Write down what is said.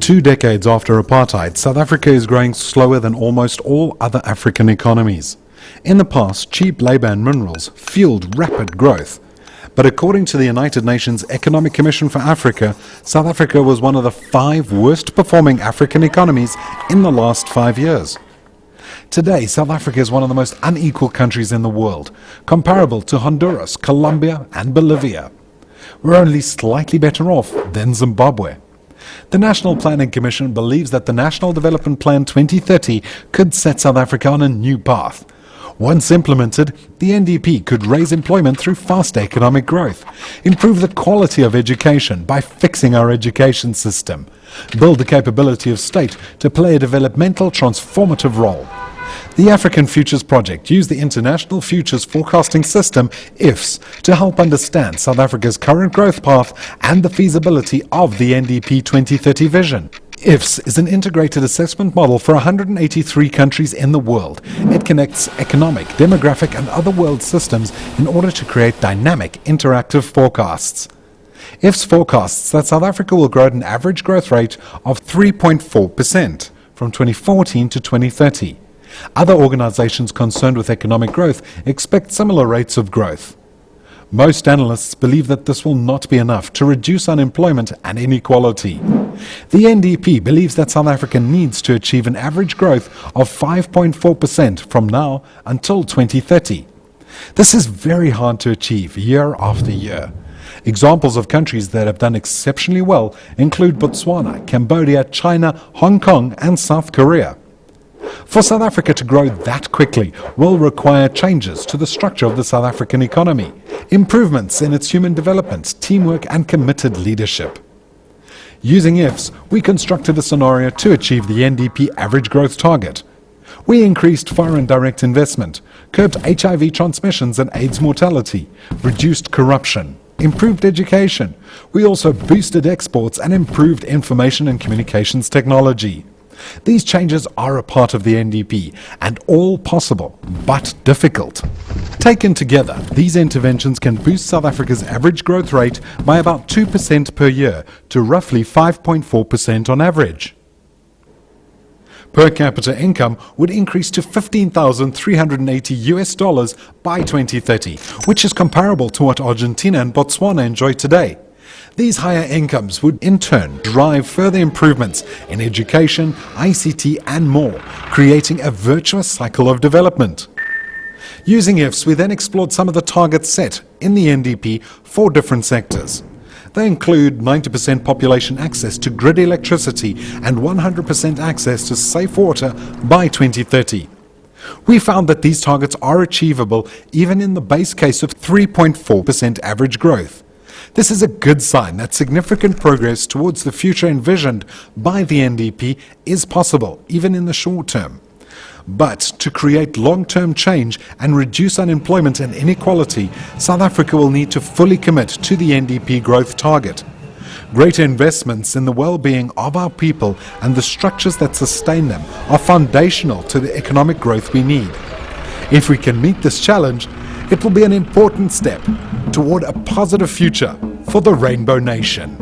2 decades after apartheid, South Africa is growing slower than almost all other African economies. In the past, cheap labour and minerals fueled rapid growth. But according to the United Nations Economic Commission for Africa, South Africa was one of the 5 worst performing African economies in the last 5 years. Today, South Africa is one of the most unequal countries in the world, comparable to Honduras, Colombia and Bolivia. We're only slightly better off than Zimbabwe. The National Planning Commission believes that the National Development Plan 2030 could set South Africa on a new path. Once implemented, the NDP could raise employment through faster economic growth, improve the quality of education by fixing our education system, build the capability of state to play a developmental transformative role. The African Futures Project used the International Futures Forecasting System, IFS, to help understand South Africa's current growth path and the feasibility of the NDP 2030 vision. IFS is an integrated assessment model for 183 countries in the world. It connects economic, demographic and other world systems in order to create dynamic, interactive forecasts. IFS forecasts that South Africa will grow at an average growth rate of 3.4% from 2014 to 2030. Other organizations concerned with economic growth expect similar rates of growth. Most analysts believe that this will not be enough to reduce unemployment and inequality. The NDP believes that South Africa needs to achieve an average growth of 5.4% from now until 2030. This is very hard to achieve year after year. Examples of countries that have done exceptionally well include Botswana, Cambodia, China, Hong Kong and South Korea. For South Africa to grow that quickly will require changes to the structure of the South African economy, improvements in its human development, teamwork and committed leadership. Using IFS, we constructed a scenario to achieve the NDP average growth target. We increased foreign direct investment, curbed HIV transmissions and AIDS mortality, reduced corruption, improved education. We also boosted exports and improved information and communications technology. These changes are a part of the NDP and all possible, but difficult. Taken together, these interventions can boost South Africa's average growth rate by about 2% per year to roughly 5.4% on average. Per capita income would increase to $15,380 by 2030, which is comparable to what Argentina and Botswana enjoy today. These higher incomes would in turn drive further improvements in education, ICT and more, creating a virtuous cycle of development. Using IFS, we then explored some of the targets set in the NDP for different sectors. They include 90% population access to grid electricity and 100% access to safe water by 2030. We found that these targets are achievable even in the base case of 3.4% average growth. This is a good sign that significant progress towards the future envisioned by the NDP is possible, even in the short term. But to create long-term change and reduce unemployment and inequality, South Africa will need to fully commit to the NDP growth target. Greater investments in the well-being of our people and the structures that sustain them are foundational to the economic growth we need. If we can meet this challenge, it will be an important step toward a positive future for the Rainbow Nation.